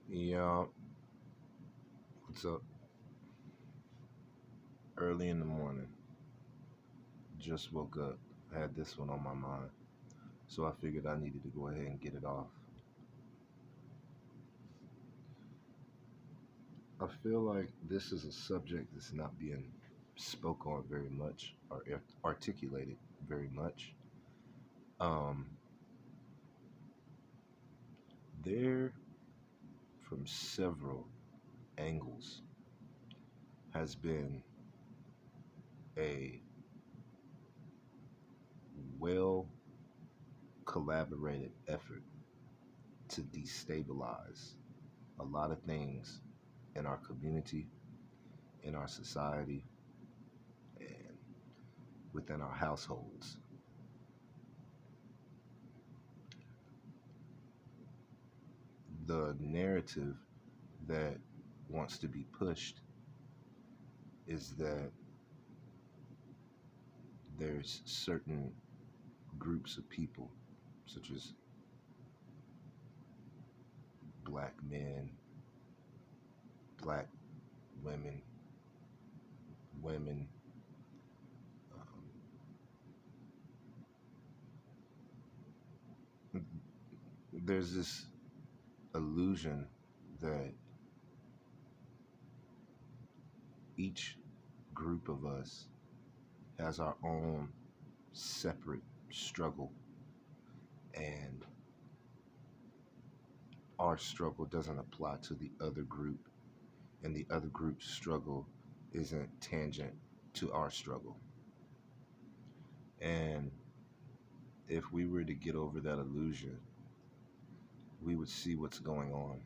Yeah, what's up? Early in the morning. Just woke up. Had this one on my mind. So I figured I needed to go ahead and get it off. I feel like this is a subject that's not being spoke on very much or articulated very much. Um, there, from several angles, has been a well collaborated effort to destabilize a lot of things in our community, in our society, and within our households. The narrative that wants to be pushed is that there's certain groups of people, such as black men, black women, women. There's this illusion that each group of us has our own separate struggle, and our struggle doesn't apply to the other group, and the other group's struggle isn't tangent to our struggle. And if we were to get over that illusion, we would see what's going on.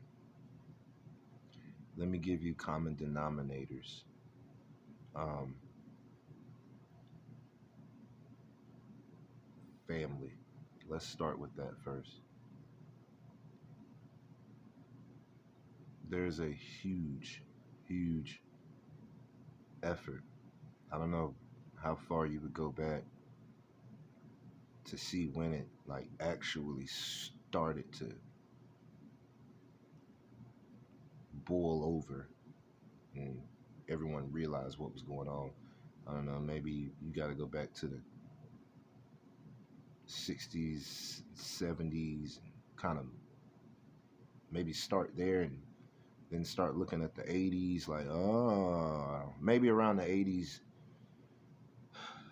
Let me give you common denominators. Um, Family. Let's start with that first. There's a huge effort. I don't know how far you would go back to see when it like actually started to boil over and everyone realized what was going on. I don't know, maybe you got to go back to the 60s, 70s, kind of maybe start there and then start looking at the 80s, like, oh, maybe around the 80s,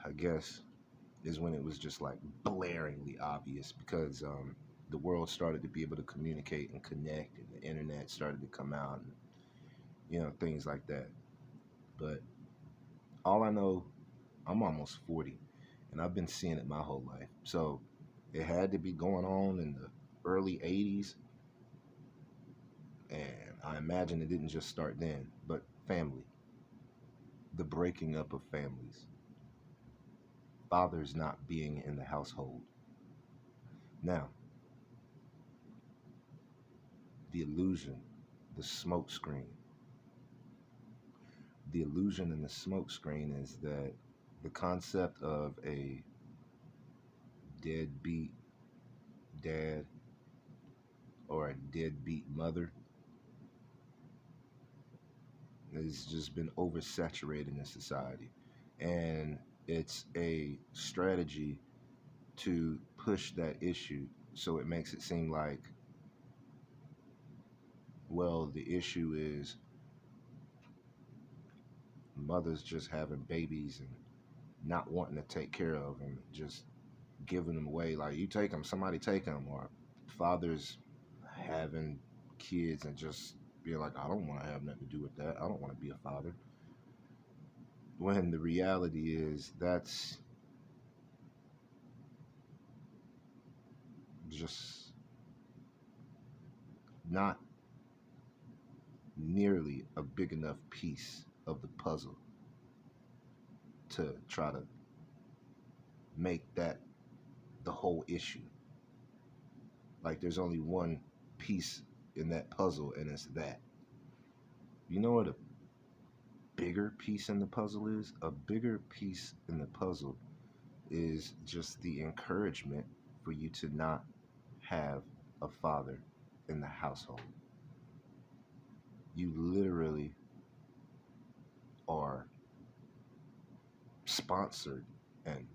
I guess, is when it was just like blaringly obvious because the world started to be able to communicate and connect, and the internet started to come out, and things like that. But all I know, I'm almost 40, and I've been seeing it my whole life. So it had to be going on in the early 80s, and I imagine it didn't just start then. But family, the breaking up of families, fathers not being in the household. Now, the illusion, the smoke screen. The illusion in the smoke screen is that the concept of a deadbeat dad or a deadbeat mother has just been oversaturated in society. And it's a strategy to push that issue. So it makes it seem like, well, the issue is mothers just having babies and not wanting to take care of them, just giving them away. Like, you take them, somebody take them. Or fathers having kids and just being like, I don't want to have nothing to do with that. I don't want to be a father. When the reality is that's just not nearly a big enough piece of the puzzle to try to make that the whole issue. Like, there's only one piece in that puzzle, and it's that. You know what a bigger piece in the puzzle is? A bigger piece in the puzzle is just the encouragement for you to not have a father in the household. You literally are sponsored. And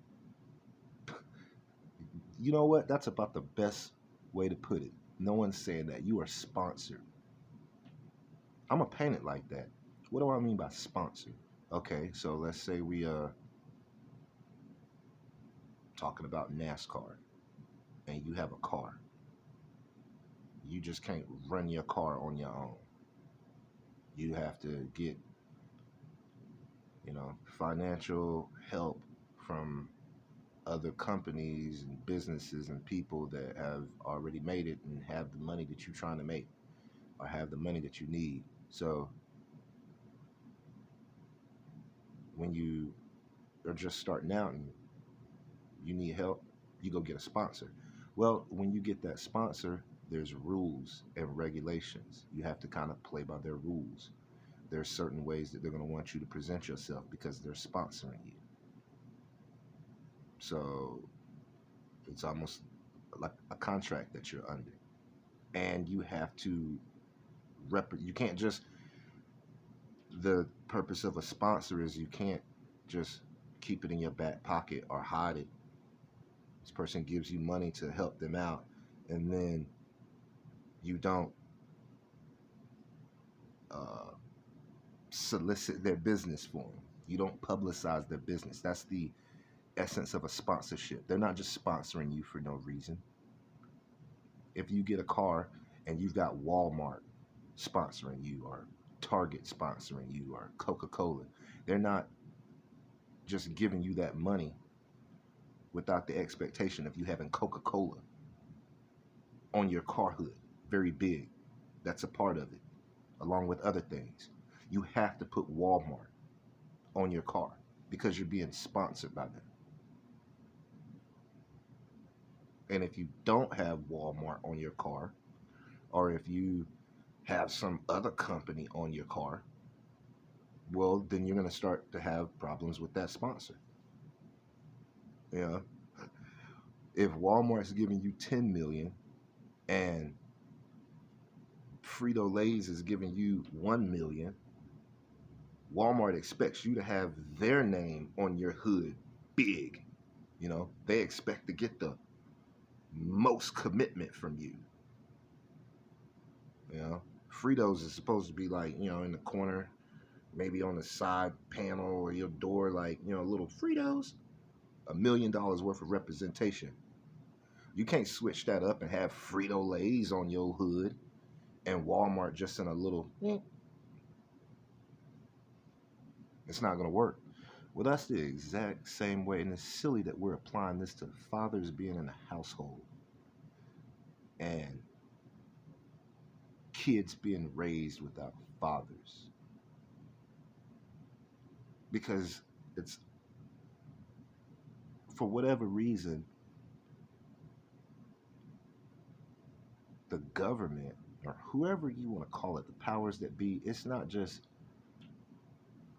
you know what? That's about the best way to put it. No one's saying that. You are sponsored. I'm going to paint it like that. What do I mean by sponsored? Okay, so let's say we talking about NASCAR and you have a car. You just can't run your car on your own. You have to get, financial help from other companies and businesses and people that have already made it and have the money that you're trying to make or have the money that you need. So when you are just starting out and you need help, you go get a sponsor. Well, when you get that sponsor, there's rules and regulations. You have to kind of play by their rules. There's certain ways that they're going to want you to present yourself because they're sponsoring you. So it's almost like a contract that you're under. And you have to you can't just, the purpose of a sponsor is you can't just keep it in your back pocket or hide it. This person gives you money to help them out, and then you don't uh, solicit their business for them. You don't publicize their business. That's the essence of a sponsorship. They're not just sponsoring you for no reason. If you get a car and you've got Walmart sponsoring you or Target sponsoring you or Coca-Cola, they're not just giving you that money without the expectation of you having Coca-Cola on your car hood, very big. That's a part of it, along with other things. You have to put Walmart on your car because you're being sponsored by them. And if you don't have Walmart on your car, or if you have some other company on your car, well, then you're going to start to have problems with that sponsor. You know, if Walmart's giving you 10 million and Frito Lay's is giving you 1 million, Walmart expects you to have their name on your hood big. They expect to get the most commitment from you. Fritos is supposed to be like, in the corner, maybe on the side panel or your door, like, little Fritos. $1 million worth of representation. You can't switch that up and have Frito Lay's on your hood and Walmart just in a little. It's not going to work. Well, that's the exact same way, and it's silly that we're applying this to fathers being in a household and kids being raised without fathers. Because it's, for whatever reason, the government, or whoever you want to call it, the powers that be, it's not just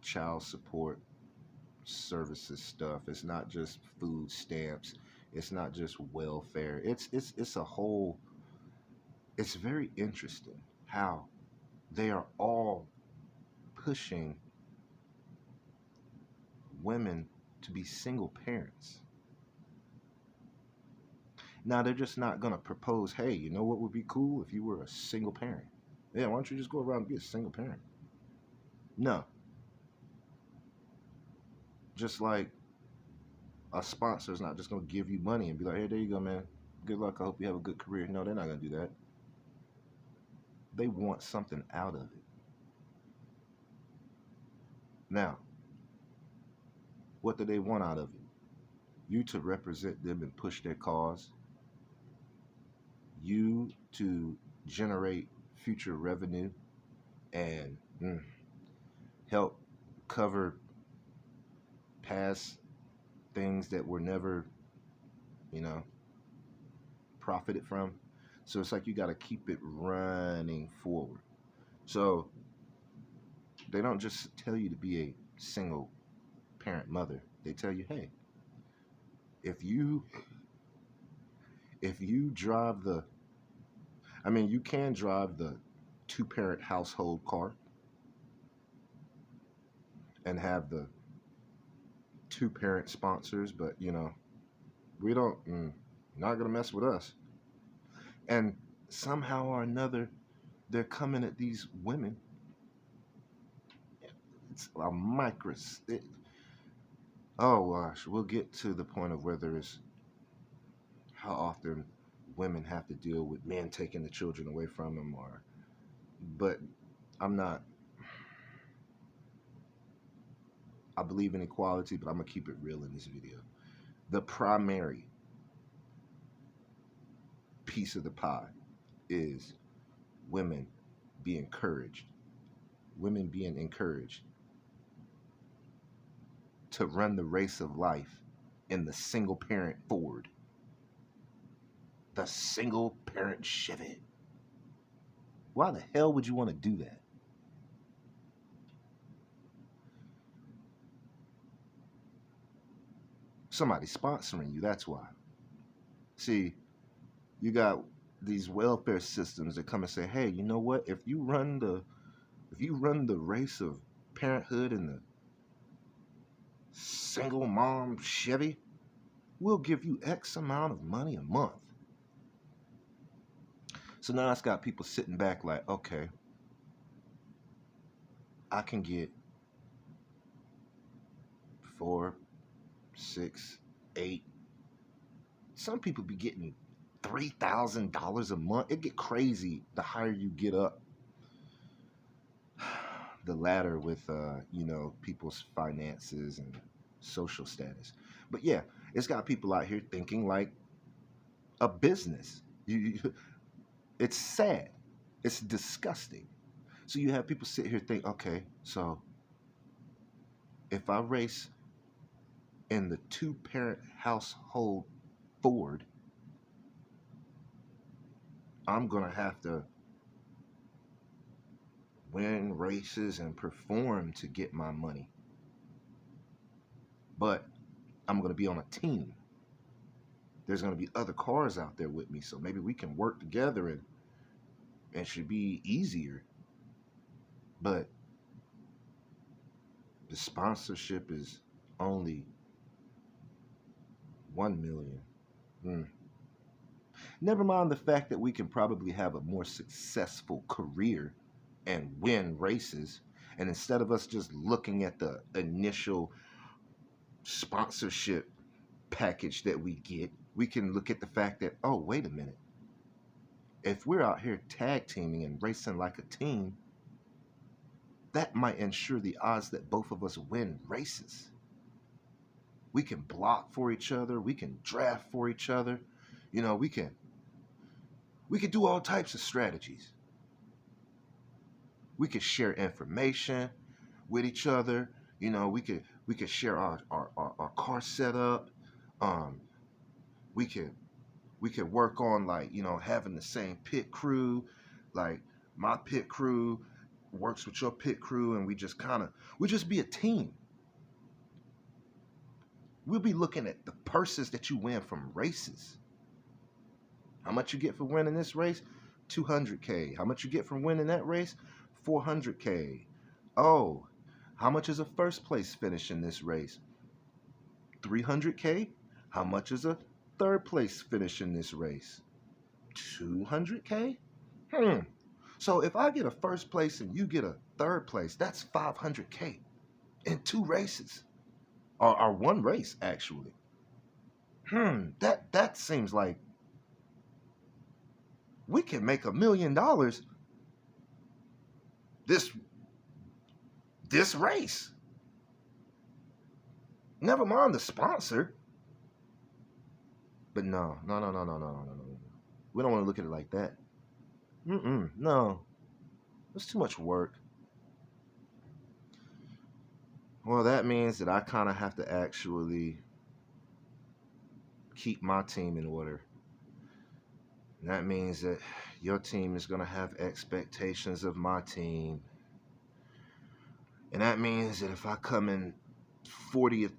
child support services stuff. It's not just food stamps. It's not just welfare. It's a whole. It's very interesting how they are all pushing women to be single parents. Now they're just not gonna propose, hey, you know what would be cool if you were a single parent? Yeah, why don't you just go around and be a single parent? No. Just like a sponsor is not just gonna give you money and be like, hey, there you go, man. Good luck. I hope you have a good career. No, they're not gonna do that. They want something out of it. Now, what do they want out of it? You to represent them and push their cause. You to generate future revenue and help cover past things that were never, you know, profited from. So it's like you got to keep it running forward. So they don't just tell you to be a single parent mother. They tell you, hey, if you drive the, I mean, you can drive the two-parent household car and have the two-parent sponsors, but we don't, not gonna mess with us. And somehow or another, they're coming at these women. It's a micros. Oh gosh, we'll get to the point of whether it's how often women have to deal with men taking the children away from them, but I'm not. I believe in equality, but I'm gonna keep it real in this video. The primary piece of the pie is women being encouraged. Women being encouraged to run the race of life in the single parent Ford, the single parent Chevy. Why the hell would you want to do that? Somebody's sponsoring you, that's why. See, you got these welfare systems that come and say, hey, you know what? If you run the race of parenthood in the single mom Chevy, we'll give you X amount of money a month. So now it's got people sitting back like, okay, I can get 4, 6, 8. Some people be getting $3,000 a month. It get crazy the higher you get up the ladder with people's finances and social status. But yeah, it's got people out here thinking like a business. It's sad. It's disgusting. So you have people sit here think, okay, so if I race in the two-parent household Ford, I'm gonna have to win races and perform to get my money. But I'm gonna be on a team. There's gonna be other cars out there with me, so maybe we can work together and it should be easier. But the sponsorship is only 1 million. Never mind the fact that we can probably have a more successful career and win races. And instead of us just looking at the initial sponsorship package that we get, we can look at the fact that, oh, wait a minute. If we're out here tag teaming and racing like a team, that might ensure the odds that both of us win races. We can block for each other. We can draft for each other. We can do all types of strategies. We could share information with each other. We could share our car setup. Um, we could work on having the same pit crew. Like my pit crew works with your pit crew, and we just be a team. We'll be looking at the purses that you win from races. How much you get for winning this race? $200K. How much you get from winning that race? $400K. Oh, how much is a first place finish in this race? $300K. How much is a third place finish in this race? $200K. So if I get a first place and you get a third place, that's $500K in 2 races, or 1 race actually. That seems like we can make $1 million this race. Never mind the sponsor. But no. We don't want to look at it like that. No. It's too much work. Well, that means that I kind of have to actually keep my team in order. And that means that your team is going to have expectations of my team. And that means that if I come in 40th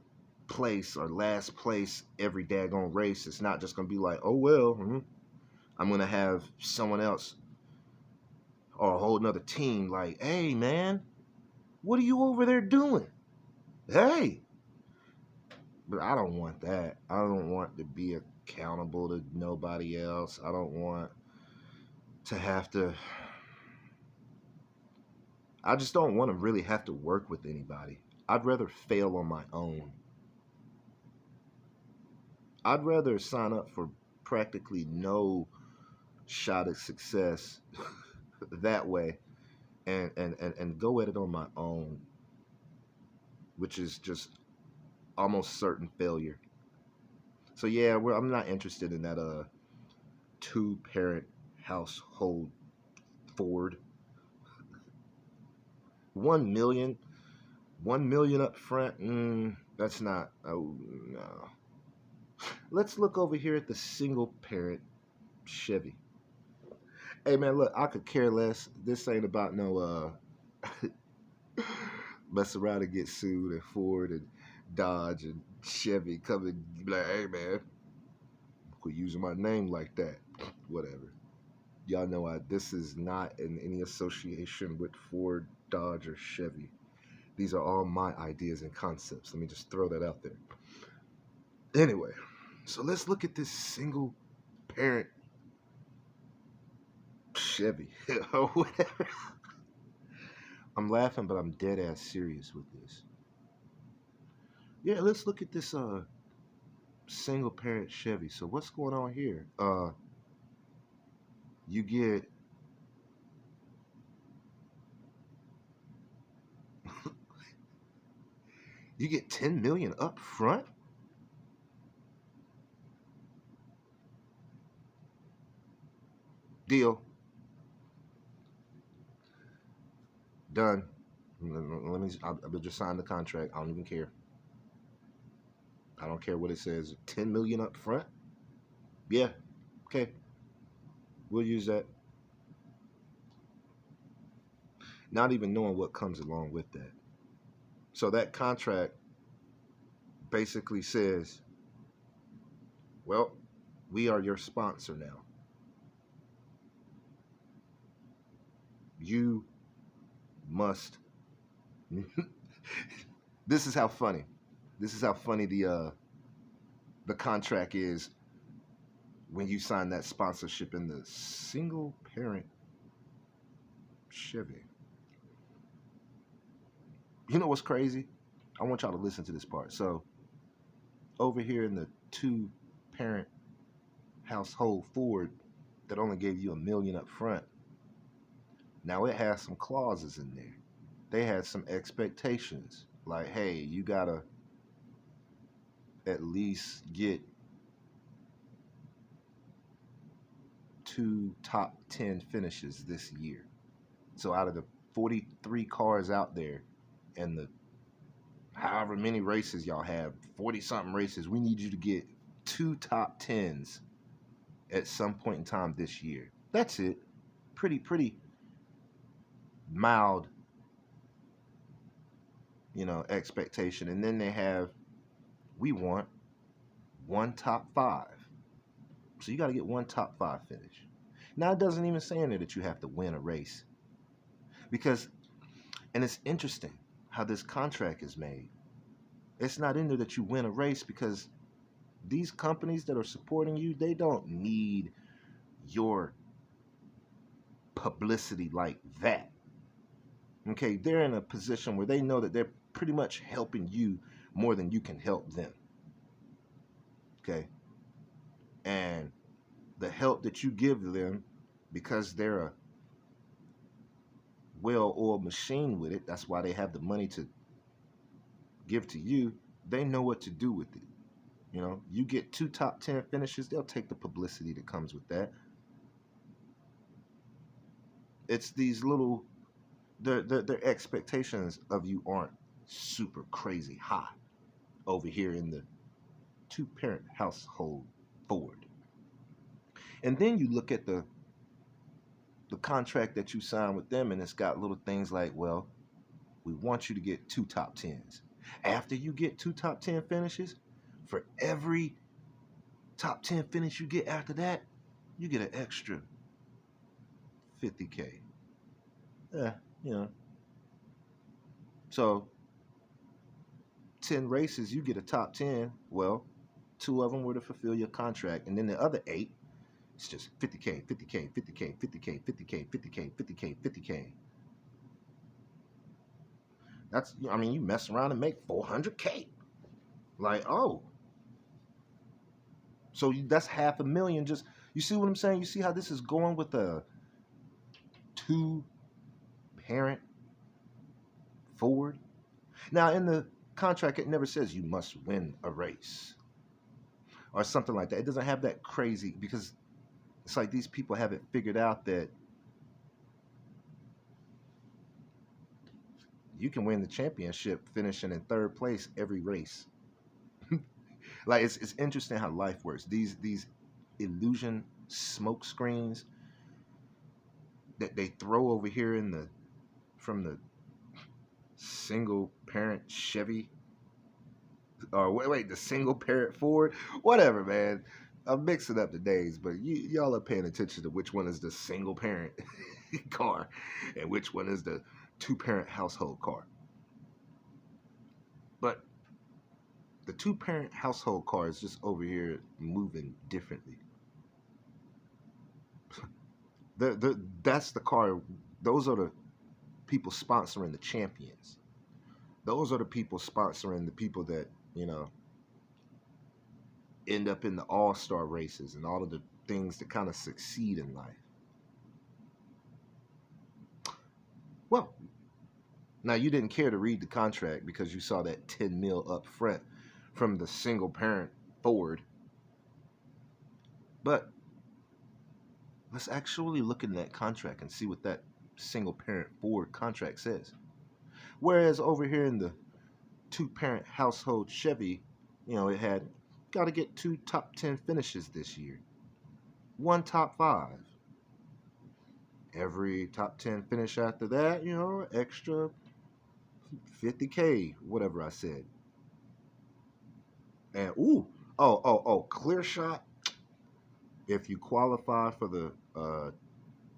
place or last place every daggone race, it's not just going to be like, oh, well, I'm going to have someone else or a whole nother team like, hey man, what are you over there doing? Hey. But I don't want that. I don't want to be accountable to nobody else. I don't want to have to, I just don't want to really have to work with anybody. I'd rather fail on my own. I'd rather sign up for practically no shot at success that way, and go at it on my own, which is just almost certain failure. So yeah, I'm not interested in that two parent household Ford. 1 million, 1 million up front. That's not. Oh no. Let's look over here at the single parent Chevy. Hey man, look, I could care less. This ain't about no mess around and get sued and Ford and Dodge and Chevy come and be like, hey man, quit using my name like that. Whatever. Y'all know this is not in any association with Ford, Dodge, or Chevy. These are all my ideas and concepts. Let me just throw that out there. Anyway, so let's look at this single parent Chevy or whatever. I'm laughing, but I'm dead ass serious with this. Yeah, let's look at this single parent Chevy. So what's going on here? You get you get 10 million up front. Deal. Done. Let me. I'll just sign the contract. I don't even care. I don't care what it says. 10 million up front. Yeah. Okay. We'll use that. Not even knowing what comes along with that. So that contract basically says, well, we are your sponsor now. You must. This is how funny. This is how funny the contract is when you sign that sponsorship in the single parent Chevy. You know what's crazy? I want y'all to listen to this part. So over here in the two parent household Ford that only gave you 1 million up front. Now it has some clauses in there. They had some expectations. Like, hey, you gotta at least get 2 top 10 finishes this year. So out of the 43 cars out there and the however many races y'all have, 40 something races, we need you to get 2 top 10s at some point in time this year. That's it. Pretty mild, expectation. And then they have, we want 1 top 5. So you got to get 1 top 5 finish. Now it doesn't even say in there that you have to win a race. Because, and it's interesting how this contract is made. It's not in there that you win a race because these companies that are supporting you, they don't need your publicity like that. Okay, they're in a position where they know that they're pretty much helping you more than you can help them. Okay, and the help that you give them, because they're a well-oiled machine with it, that's why they have the money to give to you. They know what to do with it. You get 2 top 10 finishes, they'll take the publicity that comes with that. It's these little, their expectations of you aren't super crazy high over here in the two-parent household Ford. And then you look at the contract that you sign with them, and it's got little things like, well, we want you to get 2 top 10s. After you get 2 top 10 finishes, for every top 10 finish you get after that, you get an extra 50K. Yeah, you know. So 10 races, you get a top 10. Well, two of them were to fulfill your contract, and then the other eight, it's just 50K, 50K, 50K, 50K, 50K, 50K, 50K, 50K. That's, I mean, you mess around and make 400K. Like, oh, so that's half a million. Just, you see what I'm saying? You see how this is going with a two parent Ford? Now, in the contract, it never says you must win a race or something like that. It doesn't have that crazy, because it's like these people haven't figured out that you can win the championship finishing in third place every race. Like, it's interesting how life works. These illusion smoke screens that they throw over here in the from the single parent Chevy, or wait, the single parent Ford, whatever, man. I'm mixing up the days, but y'all are paying attention to which one is the single parent car and which one is the two parent household car. But the two parent household car is just over here moving differently. That's the car. Those are the people sponsoring the champions. Those are the people sponsoring the people that, you know, end up in the all-star races and all of the things that kind of succeed in life. Well, now you didn't care to read the contract because you saw that 10 mil up front from the single parent Ford. But let's actually look in that contract and see what that single parent Ford contract says. Whereas over here in the two parent household Chevy, you know, it had got to get two top 10 finishes this year, one top five. Every top 10 finish after that, you know, extra 50K, whatever I said. And clear shot. If you qualify for the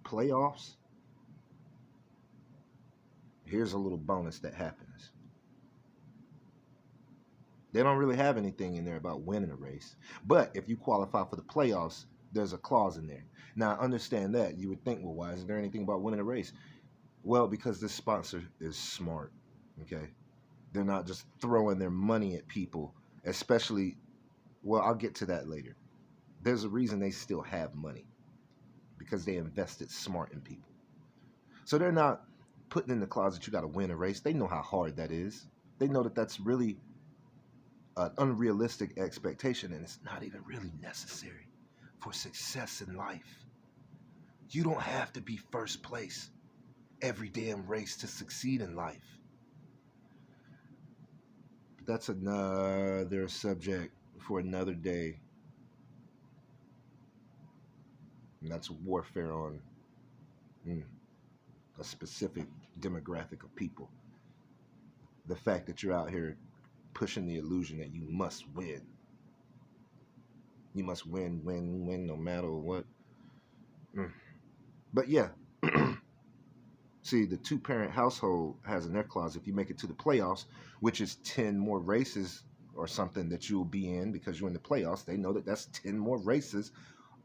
playoffs, here's a little bonus that happens. They don't really have anything in there about winning a race. But if you qualify for the playoffs, there's a clause in there. Now, understand that. You would think, well, why isn't there anything about winning a race? Well, because this sponsor is smart. Okay. They're not just throwing their money at people, especially, well, I'll get to that later. There's a reason they still have money, because they invested smart in people. So they're not putting in the clause that you got to win a race. They know how hard that is. They know that that's really an unrealistic expectation, and it's not even really necessary for success in life. You don't have to be first place every damn race to succeed in life. But that's another subject for another day. And that's warfare on mm, a specific demographic of people. The fact that you're out here pushing the illusion that you must win. You must win, win, win, no matter what. Mm. But yeah, see, the two parent household has in their clause, if you make it to the playoffs, which is 10 more races or something that you'll be in because you're in the playoffs, they know that that's 10 more races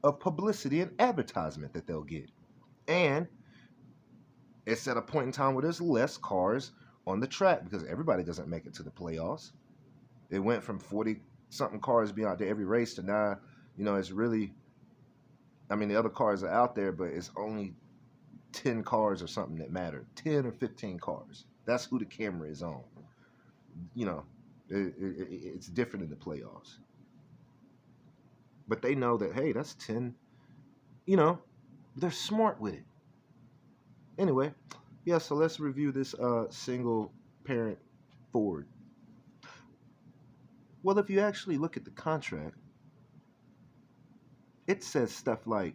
of publicity and advertisement that they'll get. And it's at a point in time where there's less cars on the track because everybody doesn't make it to the playoffs. It went from 40 something cars being out there every race to now, you know, it's really, I mean, the other cars are out there, but it's only 10 cars or something that matter. 10 or 15 cars. That's who the camera is on. You know, it's different in the playoffs. But they know that, hey, that's 10, you know, they're smart with it. Anyway, yeah, so let's review this single parent Ford. Well, if you actually look at the contract, it says stuff like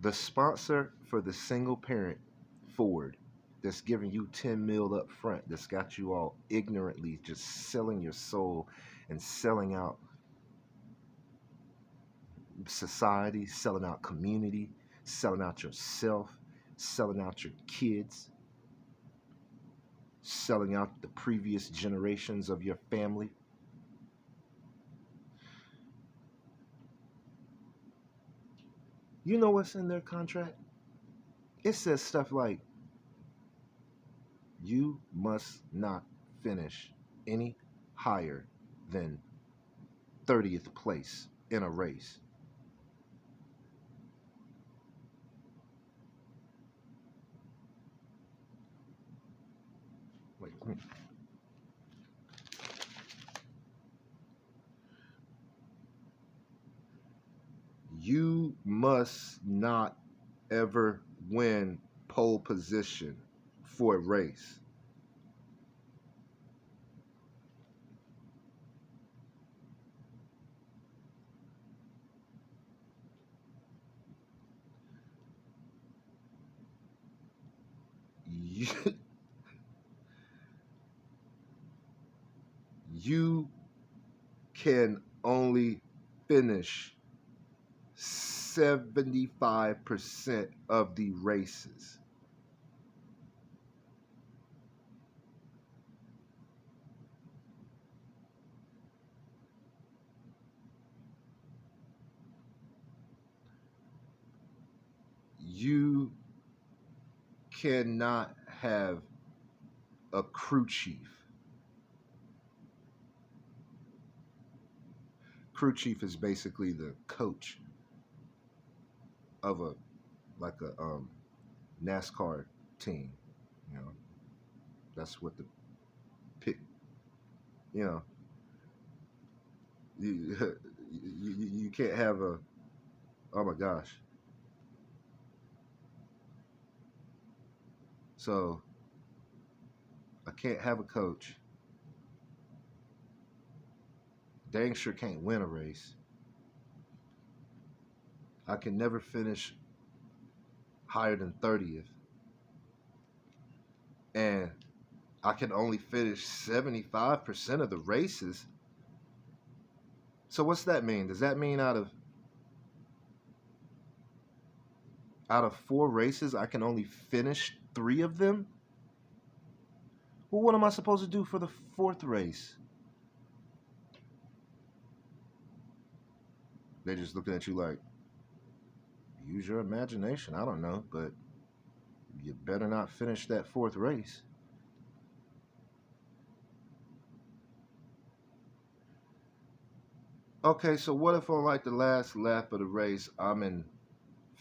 the sponsor for the single parent Ford that's giving you 10 mil up front, that's got you all ignorantly just selling your soul and selling out society, selling out community, selling out yourself, selling out your kids, selling out the previous generations of your family. You know what's in their contract? It says stuff like you must not finish any higher than 30th place in a race. Wait, you must not ever win pole position for a race. You, you can only finish 75% of the races. You cannot have a crew chief. Crew chief is basically the coach of a like a NASCAR team. You know, that's what the pick. You know, you you can't have a. Oh my gosh. So I can't have a coach. Dang sure can't win a race. I can never finish higher than 30th. And I can only finish 75% of the races. So what's that mean? Does that mean out of 4 races I can only finish 3 of them? Well, what am I supposed to do for the 4th race? They're just looking at you like, use your imagination. I don't know, but you better not finish that 4th race. Okay, so what if on like the last lap of the race I'm in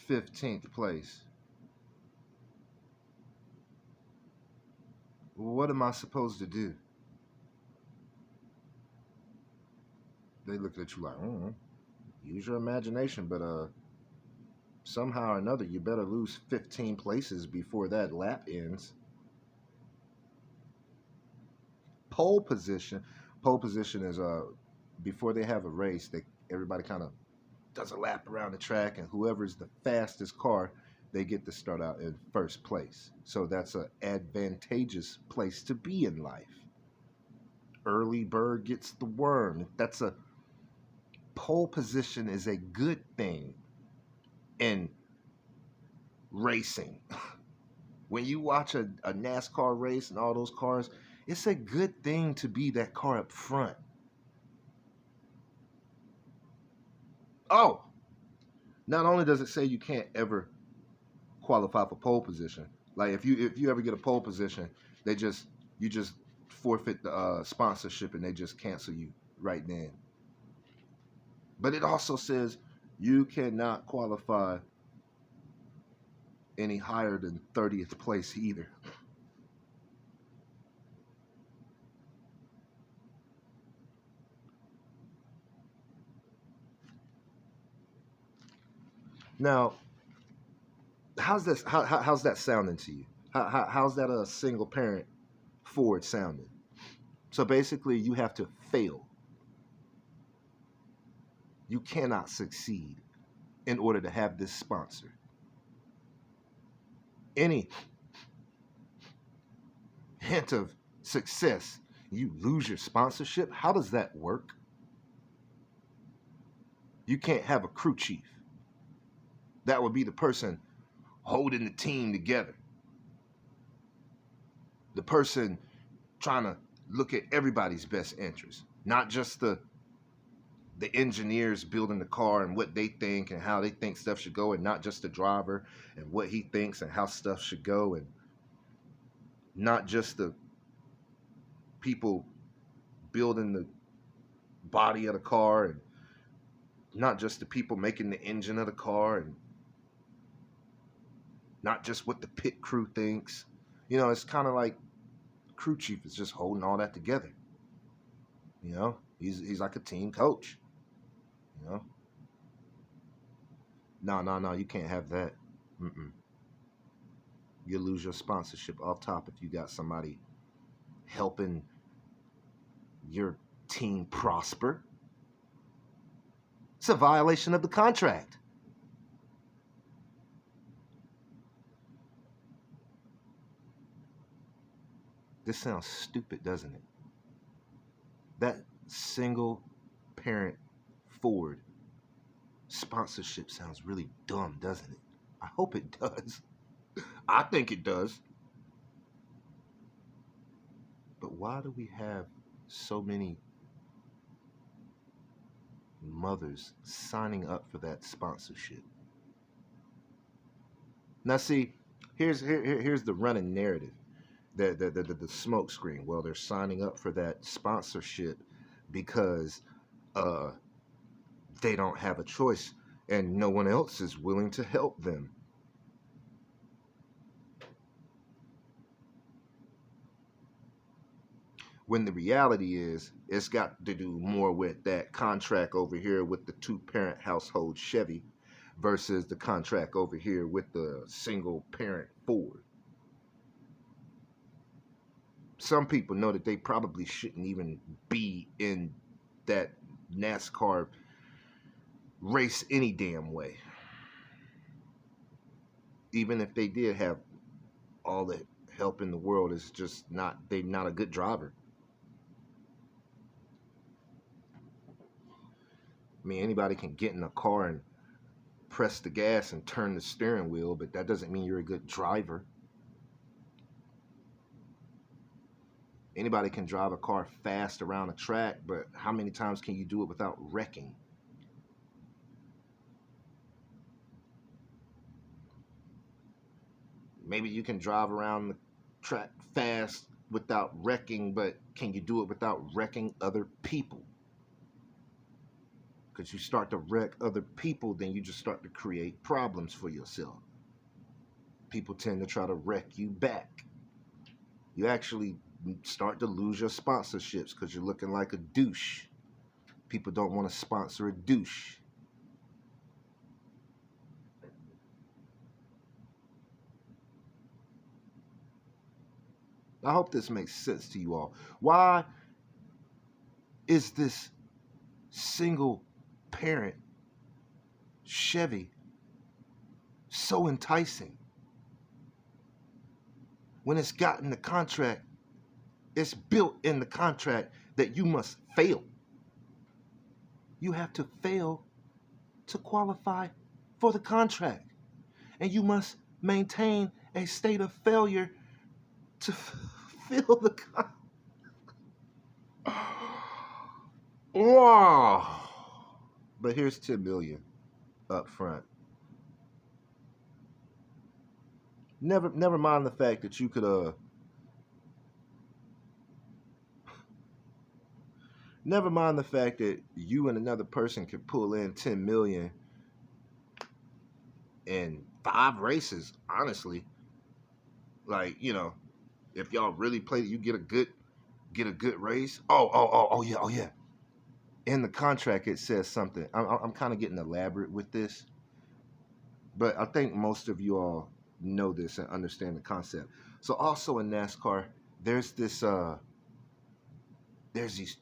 15th place? What am I supposed to do? They look at you like, use your imagination, but somehow or another you better lose 15 places before that lap ends. Pole position. Pole position is before they have a race, they everybody kind of does a lap around the track, and whoever's the fastest car, they get to start out in first place. So that's an advantageous place to be in life. Early bird gets the worm. That's a pole position is a good thing in racing. When you watch a NASCAR race and all those cars, it's a good thing to be that car up front. Oh, not only does it say you can't ever qualify for pole position, like if you ever get a pole position, you just forfeit the sponsorship and they just cancel you right then. But it also says you cannot qualify any higher than 30th place either. Now, how's that sounding to you? How's that a single parent Ford sounding? So basically, you have to fail. You cannot succeed in order to have this sponsor. Any hint of success, you lose your sponsorship. How does that work? You can't have a crew chief. That would be the person holding the team together. The person trying to look at everybody's best interest, not just the engineers building the car and what they think and how they think stuff should go, and not just the driver and what he thinks and how stuff should go, and not just the people building the body of the car, and not just the people making the engine of the car, and not just what the pit crew thinks. It's kind of like crew chief is just holding all that together. He's like a team coach. You know, no, no, no, you can't have that. Mm-mm. You lose your sponsorship off top if you got somebody helping your team prosper. It's a violation of the contract. This sounds stupid, doesn't it? That single parent Ford sponsorship sounds really dumb, doesn't it? I hope it does. I think it does. But why do we have so many mothers signing up for that sponsorship? Now, see, here's the running narrative, the smoke screen. Well, they're signing up for that sponsorship because uh, they don't have a choice and no one else is willing to help them. When the reality is, it's got to do more with that contract over here with the two parent household Chevy versus the contract over here with the single parent Ford. Some people know that they probably shouldn't even be in that NASCAR race any damn way. Even if they did have all the help in the world, it's just they're not a good driver. I mean, anybody can get in a car and press the gas and turn the steering wheel, but that doesn't mean you're a good driver. Anybody can drive a car fast around a track, but how many times can you do it without wrecking? Maybe you can drive around the track fast without wrecking, but can you do it without wrecking other people? Because you start to wreck other people, then you just start to create problems for yourself. People tend to try to wreck you back. You actually start to lose your sponsorships because you're looking like a douche. People don't want to sponsor a douche. I hope this makes sense to you all. Why is this single parent Chevy so enticing? When it's got in the contract, it's built in the contract that you must fail. You have to fail to qualify for the contract. And you must maintain a state of failure to fill the contract. Wow. But here's 10 million up front. Never mind the fact that you could never mind the fact that you and another person could pull in 10 million in 5 races, honestly. Like, if y'all really play, you get a good race. Oh yeah. In the contract it says something. I'm kind of getting elaborate with this, but I think most of you all know this and understand the concept. So also in NASCAR, there's these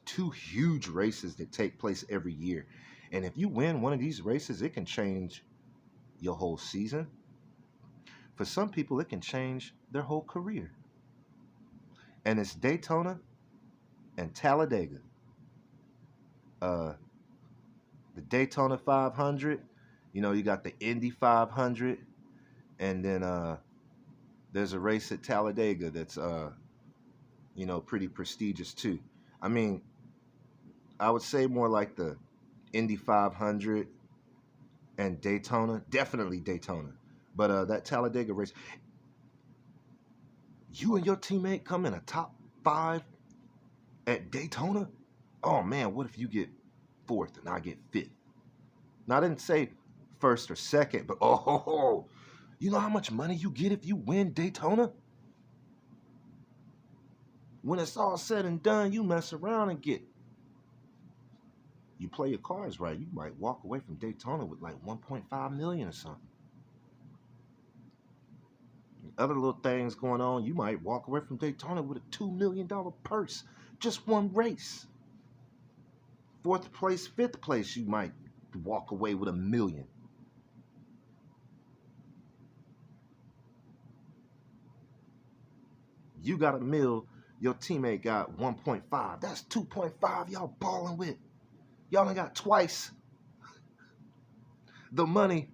2 huge races that take place every year. And if you win one of these races, it can change your whole season. For some people, it can change their whole career. And it's Daytona and Talladega. Uh, the Daytona 500. You know, you got the Indy 500, and then there's a race at Talladega that's you know, pretty prestigious too. I mean, I would say more like the Indy 500 and Daytona, definitely Daytona. But that Talladega race, you and your teammate come in a top 5 at Daytona. Oh man, what if you get 4th and I get 5th? Now I didn't say first or second, but oh, you know how much money you get if you win Daytona? When it's all said and done, you mess around and you play your cards right, you might walk away from Daytona with like 1.5 million or something. Other little things going on, you might walk away from Daytona with a $2 million purse. Just one race. 4th place, 5th place, you might walk away with $1 million. You got $1 million, your teammate got 1.5. That's 2.5 y'all balling with. Y'all done got twice the money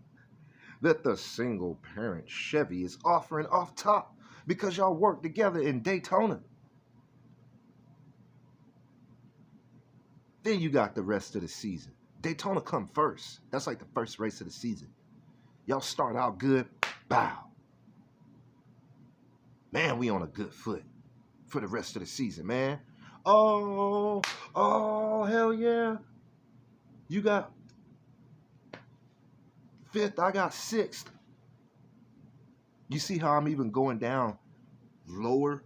that the single parent Chevy is offering off top because y'all work together in Daytona. Then you got the rest of the season. Daytona come first. That's like the first race of the season. Y'all start out good. Bow. Man, we on a good foot for the rest of the season, man. Oh, hell yeah. You got 5th, I got 6th. You see how I'm even going down lower,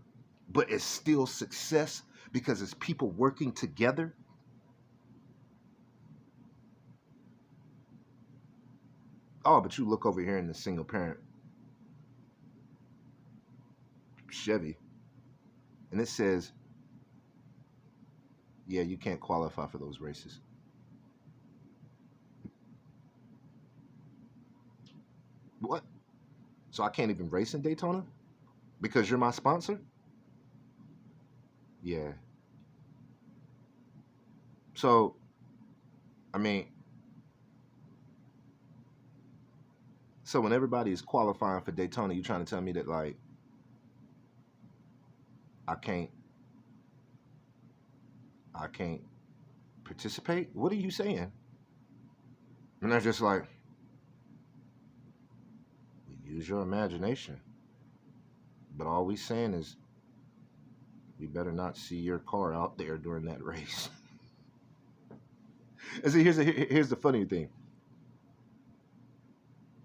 but it's still success because it's people working together? Oh, but you look over here in the single parent Chevy, and it says, yeah, you can't qualify for those races. What? So I can't even race in Daytona because you're my sponsor? Yeah. So, I mean, so when everybody is qualifying for Daytona, you trying to tell me that like I can't I can't participate? What are you saying? And they're just like, use your imagination. But all we saying is we better not see your car out there during that race. And see, here's the funny thing.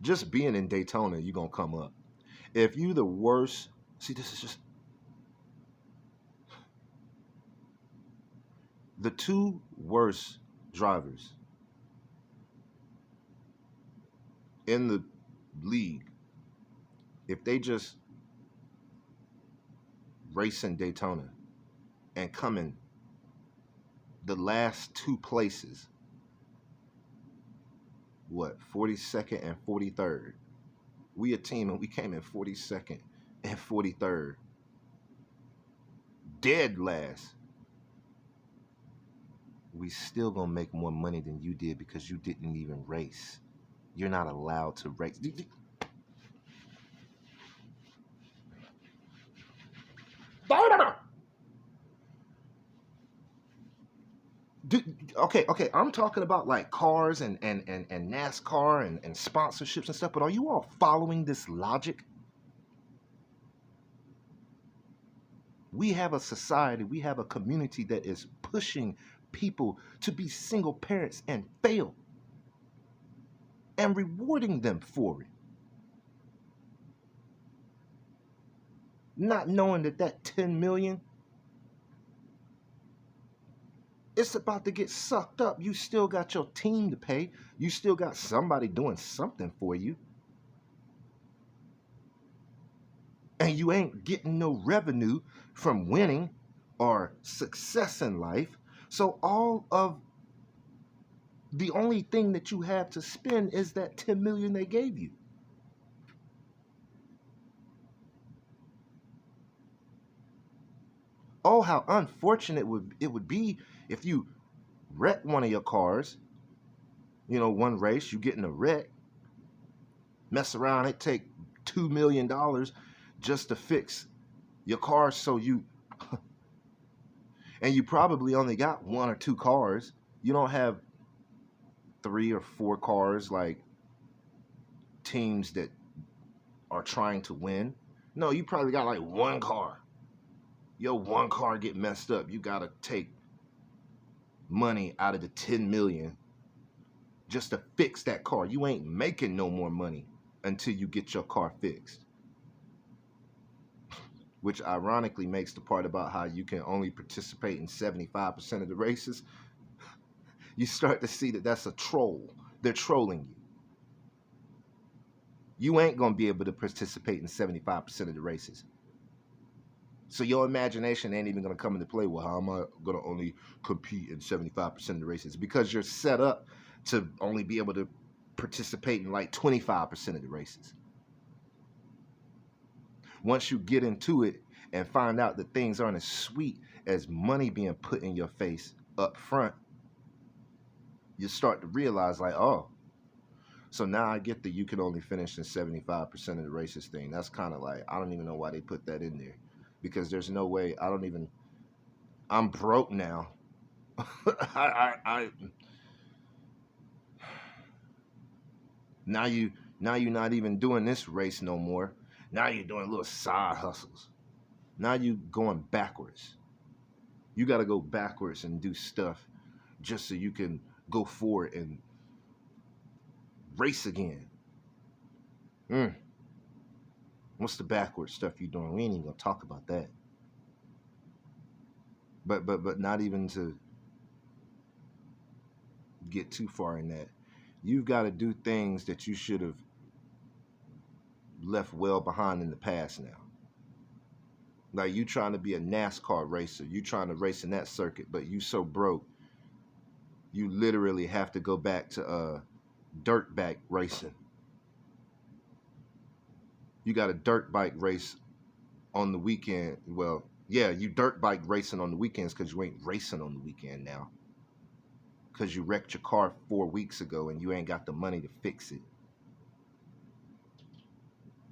Just being in Daytona, you're gonna come up. If you the worst, see, this is just the 2 worst drivers in the league. If they just race in Daytona and come in the last 2 places, what, 42nd and 43rd? We a team and we came in 42nd and 43rd. Dead last. We still gonna make more money than you did because you didn't even race. You're not allowed to race. Okay, I'm talking about like cars and NASCAR and sponsorships and stuff, but are you all following this logic? We have a society, we have a community that is pushing people to be single parents and fail and rewarding them for it. Not knowing that 10 million, it's about to get sucked up. You still got your team to pay. You still got somebody doing something for you. And you ain't getting no revenue from winning or success in life. So all of the only thing that you have to spend is that 10 million they gave you. Oh, how unfortunate it would be if you wreck one of your cars One race, you get in a wreck, mess around, it take $2 million just to fix your car. And you probably only got one or two cars. You don't have three or four cars like teams that are trying to win. No, you probably got like one car. Your one car get messed up. You gotta take money out of the 10 million just to fix that car. You ain't making no more money until you get your car fixed. Which ironically makes the part about how you can only participate in 75% of the races. You start to see that that's a troll. They're trolling you. You ain't gonna be able to participate in 75% of the races. So your imagination ain't even gonna come into play. Well, how am I gonna only compete in 75% of the races? Because you're set up to only be able to participate in like 25% of the races. Once you get into it and find out that things aren't as sweet as money being put in your face up front, you start to realize like, oh, so now I get that you can only finish in 75% of the races thing. That's kind of like, I don't even know why they put that in there, because there's no way. I'm broke now. I now you're not even doing this race no more. Now you're doing little side hustles. Now you going backwards. You got to go backwards and do stuff just so you can go forward and race again. Mm. What's the backward stuff you doing? We ain't even gonna talk about that. But not even to get too far in that. You've got to do things that you should have left well behind in the past now. Like you trying to be a NASCAR racer, you trying to race in that circuit, but you so broke, you literally have to go back to dirt bike racing. You got a dirt bike race on the weekend. Well, yeah, you dirt bike racing on the weekends because you ain't racing on the weekend now. Because you wrecked your car 4 weeks ago and you ain't got the money to fix it.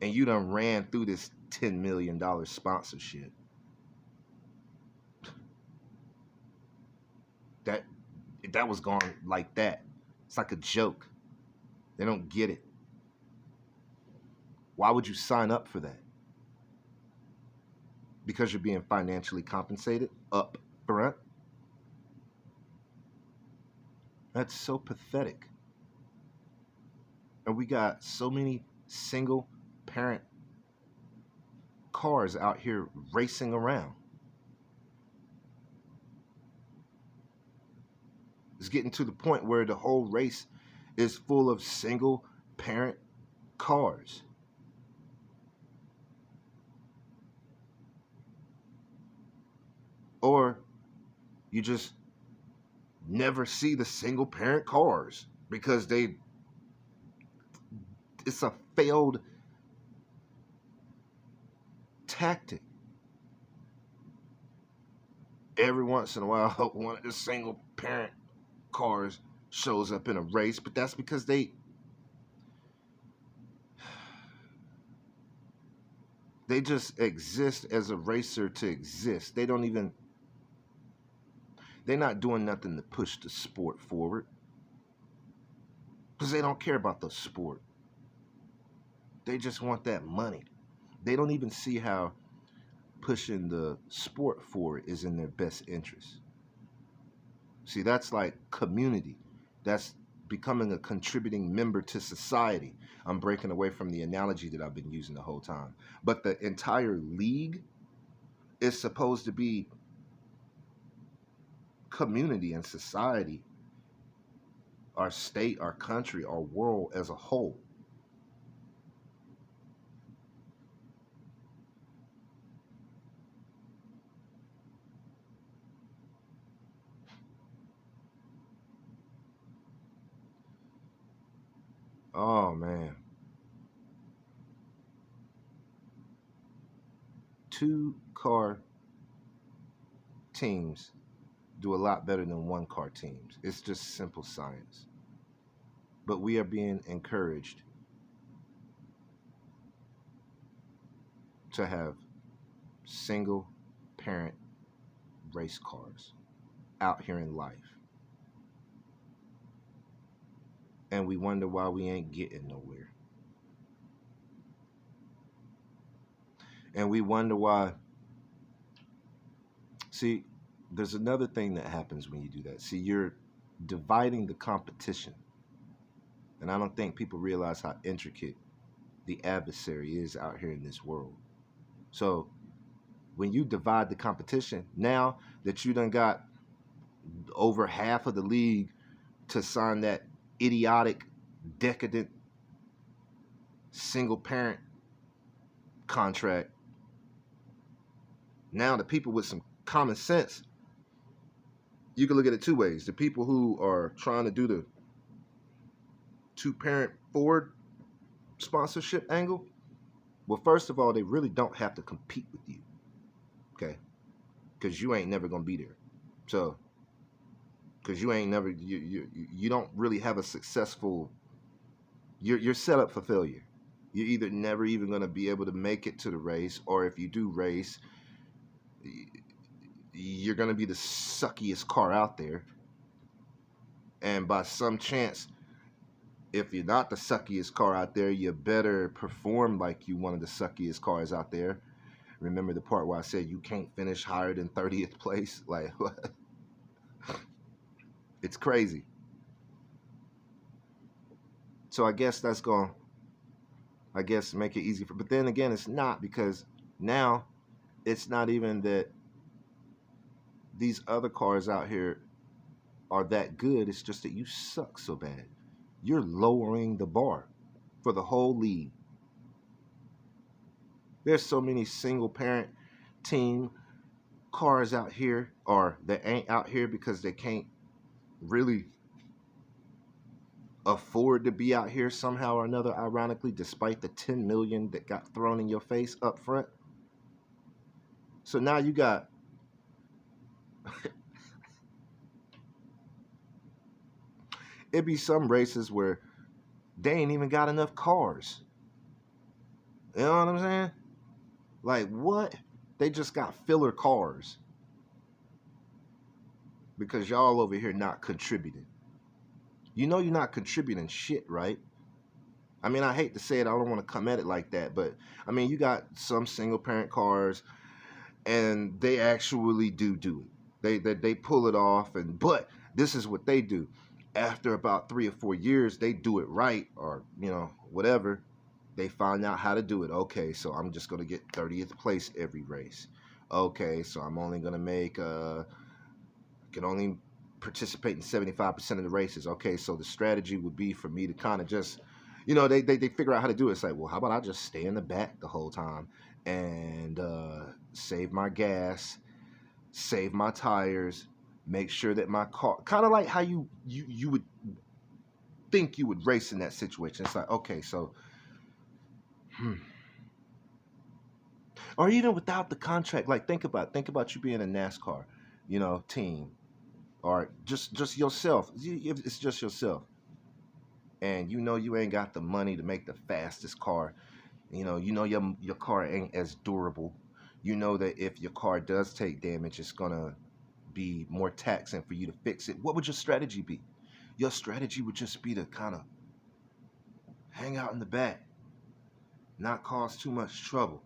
And you done ran through this $10 million sponsorship. That that was gone like that. It's like a joke. They don't get it. Why would you sign up for that? Because you're being financially compensated up front? That's so pathetic. And we got so many single parent cars out here racing around. It's getting to the point where the whole race is full of single parent cars. Or you just never see the single parent cars because it's a failed tactic. Every once in a while, one of the single parent cars shows up in a race, but that's because they just exist as a racer to exist. They're not doing nothing to push the sport forward because they don't care about the sport. They just want that money. They don't even see how pushing the sport forward is in their best interest. See, that's like community. That's becoming a contributing member to society. I'm breaking away from the analogy that I've been using the whole time. But the entire league is supposed to be community and society, our state, our country, our world as a whole. Oh man. Two car teams do a lot better than one car teams. It's just simple science. but we are being encouraged to have single parent race cars out here in life. And we wonder why we ain't getting nowhere. And we wonder why. See, there's another thing that happens when you do that. See, you're dividing the competition. And I don't think people realize how intricate the adversary is out here in this world. So when you divide the competition, now that you done got over half of the league to sign that idiotic, decadent, single parent contract, now the people with some common sense, you can look at it two ways. The people who are trying to do the two parent Ford sponsorship angle, well, first of all, they really don't have to compete with you, okay? Because you ain't never gonna be there. So, because you ain't never, you don't really have a successful. You're set up for failure. You're either never even gonna be able to make it to the race, or if you do race, you're gonna be the suckiest car out there. And by some chance, if you're not the suckiest car out there, you better perform like you one of the suckiest cars out there. Remember the part where I said you can't finish higher than 30th place? Like, it's crazy. So I guess that's going to, I guess, make it easy for, but then again, it's not, because now it's not even that these other cars out here are that good. It's just that you suck so bad. You're lowering the bar for the whole league. There's so many single parent team cars out here, or that ain't out here because they can't really afford to be out here somehow or another, ironically, despite the 10 million that got thrown in your face up front. So now you got it be some races where they ain't even got enough cars. You know what I'm saying? Like, what? They just got filler cars because y'all over here not contributing. You know you're not contributing shit, right? I mean, I hate to say it, I don't want to come at it like that, but I mean, you got some single parent cars and they actually do it. They pull it off, and but this is what they do. After about 3 or 4 years, they do it right, or whatever. They find out how to do it. Okay, so I'm just gonna get 30th place every race. Okay, so I'm only gonna make can only participate in 75% of the races. Okay, so the strategy would be for me to kind of just, they figure out how to do it. It's like, well, how about I just stay in the back the whole time and save my gas, save my tires, make sure that my car, kind of like how you would think you would race in that situation. It's like, okay, so, or even without the contract, like think about you being a NASCAR, team, or just yourself. It's just yourself, and you ain't got the money to make the fastest car. Your car ain't as durable. You know that if your car does take damage, it's gonna be more taxing for you to fix it. What would your strategy be? Your strategy would just be to kind of hang out in the back, not cause too much trouble,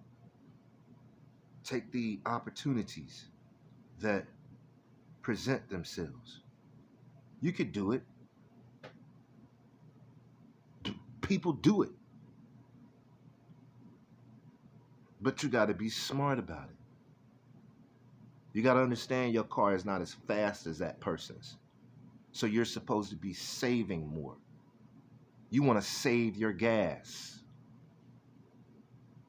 take the opportunities that present themselves. You could do it. People do it. But you got to be smart about it. You got to understand your car is not as fast as that person's. So you're supposed to be saving more. You want to save your gas.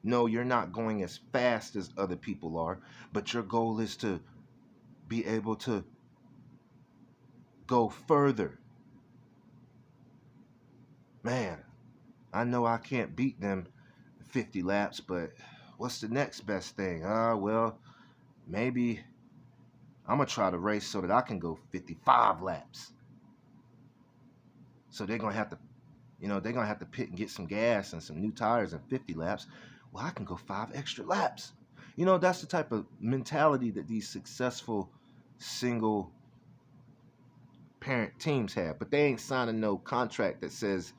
No, you're not going as fast as other people are, but your goal is to be able to go further. Man, I know I can't beat them 50 laps, but what's the next best thing? Well, maybe I'm going to try to race so that I can go 55 laps. So they're going to have to They're gonna have to pit and get some gas and some new tires and 50 laps. Well, I can go 5 extra laps. That's the type of mentality that these successful single parent teams have. But they ain't signing no contract that says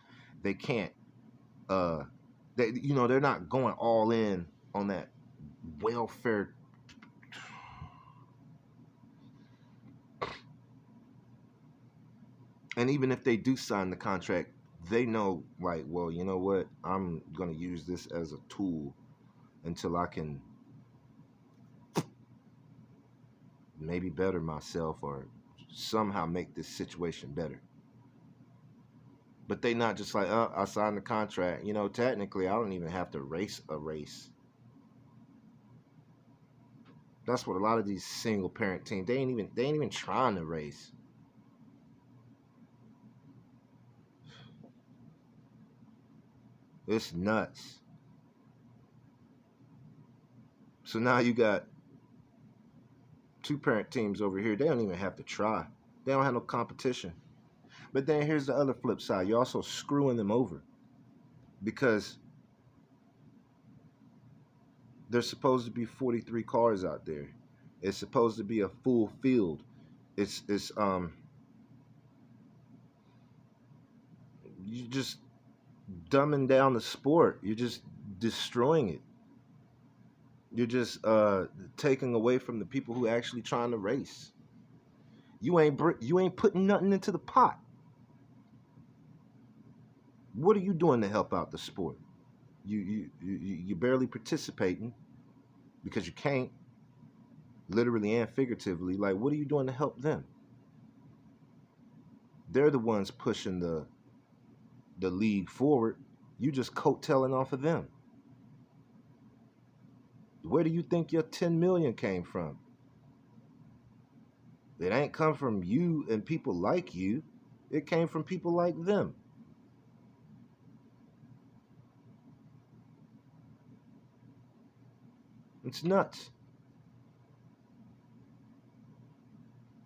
they can't. Uh, they're not going all in on that welfare. And even if they do sign the contract, they know, like, well, you know what? I'm going to use this as a tool until I can maybe better myself or somehow make this situation better. But they not just like, I signed the contract. Technically, I don't even have to race a race. That's what a lot of these single parent teams, they ain't even trying to race. It's nuts. So now you got two parent teams over here. They don't even have to try. They don't have no competition. But then here's the other flip side. You're also screwing them over because there's supposed to be 43 cars out there. It's supposed to be a full field. It's you just dumbing down the sport. You're just destroying it. You're just taking away from the people who actually trying to race. You ain't putting nothing into the pot. What are you doing to help out the sport? You barely participating because you can't, literally and figuratively. Like, what are you doing to help them? They're the ones pushing the league forward. You just coattailing off of them. Where do you think your 10 million came from? It ain't come from you and people like you. It came from people like them. It's nuts.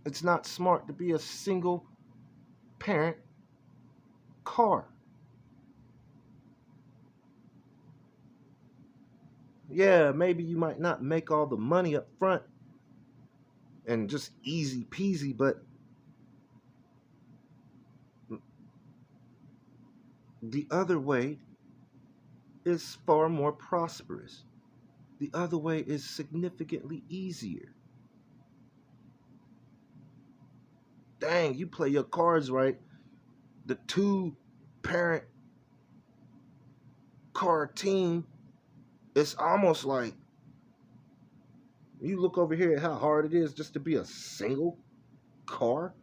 It's not smart to be a single parent car. Yeah, maybe you might not make all the money up front and just easy peasy, but the other way is far more prosperous. The other way is significantly easier. Dang, you play your cards right. The two parent car team, it's almost like you look over here at how hard it is just to be a single car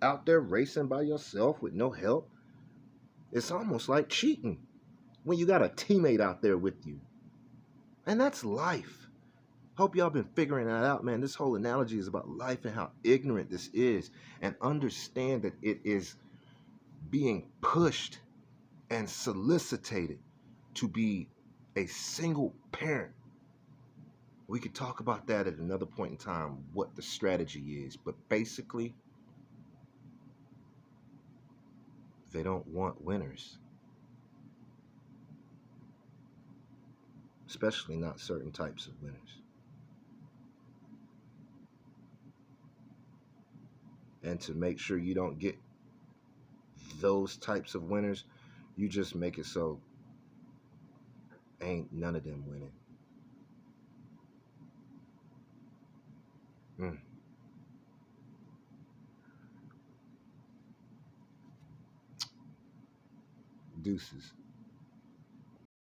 out there racing by yourself with no help. It's almost like cheating when you got a teammate out there with you. And that's life. Hope y'all been figuring that out, man. This whole analogy is about life and how ignorant this is. And understand that it is being pushed and solicited to be a single parent. We could talk about that at another point in time, what the strategy is. But basically, they don't want winners, especially not certain types of winners. And to make sure you don't get those types of winners, you just make it so ain't none of them winning. Mm. Deuces.